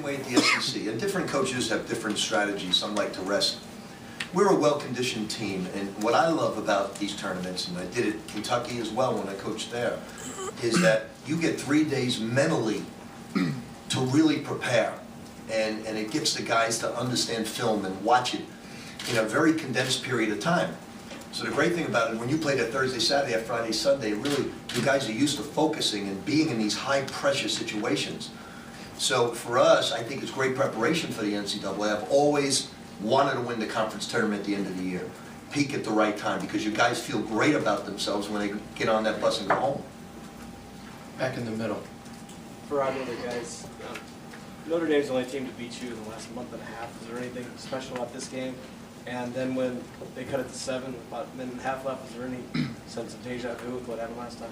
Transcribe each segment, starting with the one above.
same way at the SEC, and different coaches have different strategies. Some like to rest. We're a well-conditioned team, and what I love about these tournaments, and I did it in Kentucky as well when I coached there, is that you get 3 days mentally to really prepare, and it gets the guys to understand film and watch it in a very condensed period of time. So the great thing about it, when you play that Thursday, Saturday, or Friday, Sunday, really, you guys are used to focusing and being in these high-pressure situations. So for us, I think it's great preparation for the NCAA. I've always wanted to win the conference tournament at the end of the year. Peak at the right time, because you guys feel great about themselves when they get on that bus and go home. Back in the middle. For our other guys, Notre Dame's the only team to beat you in the last month and a half. Is there anything special about this game? And then when they cut it to 7, about a minute and a half left, is there any sense of deja vu with what happened last time?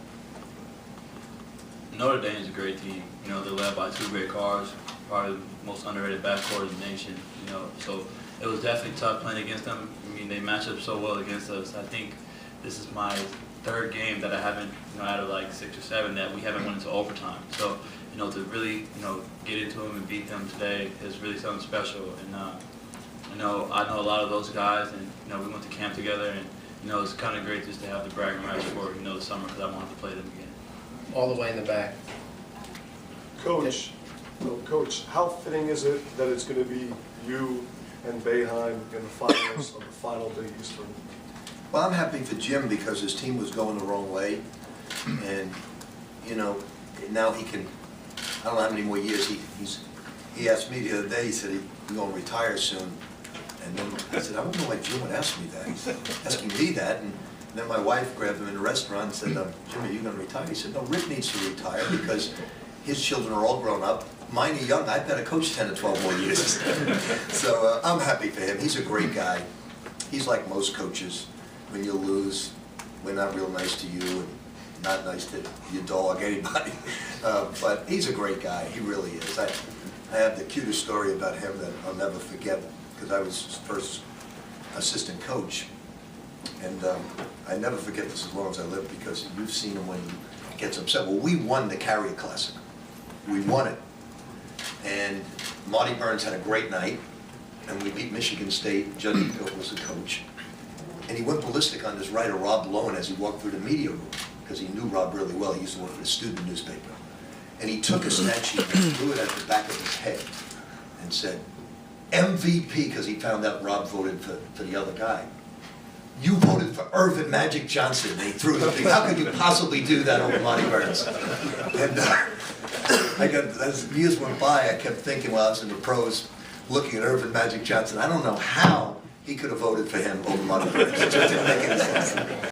Notre Dame is a great team. You know, they're led by 2 great guards, probably the most underrated backcourt in the nation. You know, so it was definitely tough playing against them. I mean, they match up so well against us. I think this is my 3rd game that I haven't, you know, out of like 6 or 7 that we haven't went into overtime. So, you know, to really, you know, get into them and beat them today is really something special. And you know, I know a lot of those guys, and you know, we went to camp together, and you know, it's kind of great just to have the bragging rights for, you know, the summer, because I wanted to play them again. All the way in the back. Coach, how fitting is it that it's going to be you and Boeheim in the finals of the Final Big East tournament? Well, I'm happy for Jim because his team was going the wrong way, and you know, now he can. I don't know how many more years he asked me the other day. He said he's going to retire soon, and then I said, I don't know why Jim would ask me that. He's asking me that, and then my wife grabbed him in a restaurant and said, Jim, are you going to retire? He said, no, Rick needs to retire because his children are all grown up. Mine are young. I've got to coach 10 or 12 more years. So I'm happy for him. He's a great guy. He's like most coaches. When you lose, we're not real nice to you and not nice to your dog, anybody. But he's a great guy. He really is. I have the cutest story about him that I'll never forget because I was his first assistant coach. And I never forget this as long as I live because you've seen him when he gets upset. Well, we won the Carrier Classic. We won it. And Marty Burns had a great night, and we beat Michigan State. Judd Eagle was the coach. And he went ballistic on this writer, Rob Lowen, as he walked through the media room, because he knew Rob really well. He used to work for the student newspaper. And he took a stat sheet and threw it at the back of his head and said, MVP, because he found out Rob voted for the other guy. You voted for Irvin Magic Johnson. And he threw the thing. How could you possibly do that over Monty Burns? And as years went by, I kept thinking while I was in the pros, looking at Irvin Magic Johnson, I don't know how he could have voted for him over Monty Burns. It just didn't make any sense.